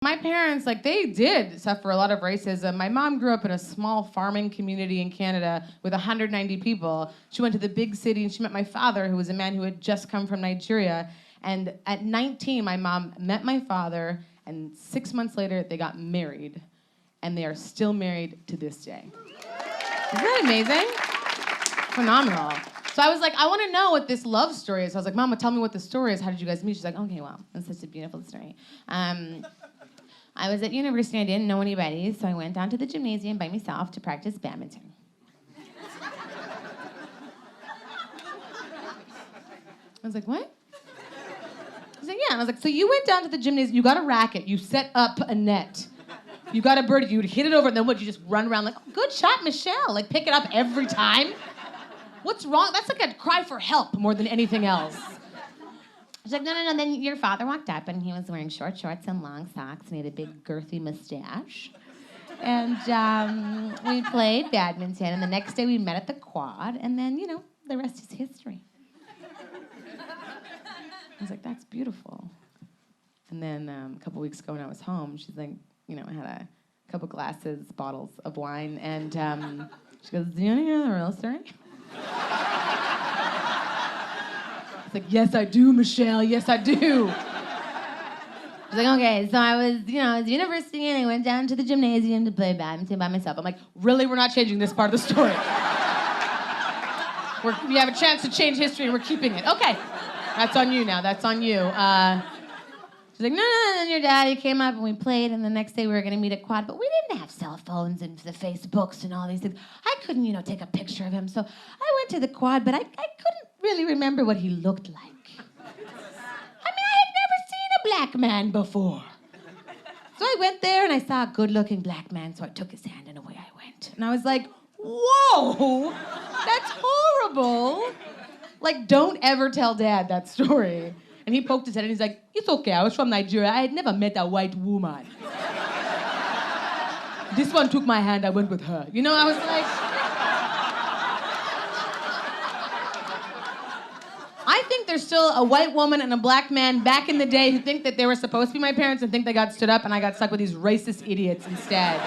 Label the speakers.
Speaker 1: My parents, like, they did suffer a lot of racism. My mom grew up in a small farming community in Canada with 190 people. She went to the big city and she met my father, who was a man who had just come from Nigeria. And at 19, my mom met my father, and 6 months later, they got married. And they are still married to this day. Isn't that amazing? Phenomenal. So I was like, I want to know what this love story is. So I was like, Mama, tell me what the story is. How did you guys meet? She's like, okay, well, that's such a beautiful story. I was at university, I didn't know anybody, so I went down to the gymnasium by myself to practice badminton. I was like, what? He's like, yeah. And I was like, so you went down to the gymnasium, you got a racket, you set up a net, you got a birdie, you would hit it over, and then what, you just run around like, oh, good shot, Michelle. Like, pick it up every time? What's wrong? That's like a cry for help more than anything else. She's like, no. Then your father walked up, and he was wearing short shorts and long socks, and he had a big, girthy mustache. And we played badminton, and the next day we met at the quad, and then, you know, the rest is history. I was like, that's beautiful. And then a couple weeks ago when I was home, she's like, you know, I had a couple bottles of wine, and she goes, do you want to hear the real story? I was like, yes, I do, Michelle. Yes, I do. She's like, okay, so I was, you know, at university, and I went down to the gymnasium to play badminton by myself. I'm like, really? We're not changing this part of the story. We have a chance to change history, and we're keeping it. Okay. That's on you now. That's on you. She's like, no. And your daddy came up, and we played, and the next day we were going to meet at quad, but we didn't have cell phones and the Facebooks and all these things. I couldn't, you know, take a picture of him, so I went to the quad, but I couldn't really remember what he looked like. I mean, I had never seen a black man before. So I went there, and I saw a good-looking black man, so I took his hand, and away I went. And I was like, whoa, that's horrible. Like, don't ever tell Dad that story. And he poked his head and he's like, it's okay, I was from Nigeria. I had never met a white woman. This one took my hand, I went with her. You know, I was like... I think there's still a white woman and a black man back in the day who think that they were supposed to be my parents and think they got stood up and I got stuck with these racist idiots instead.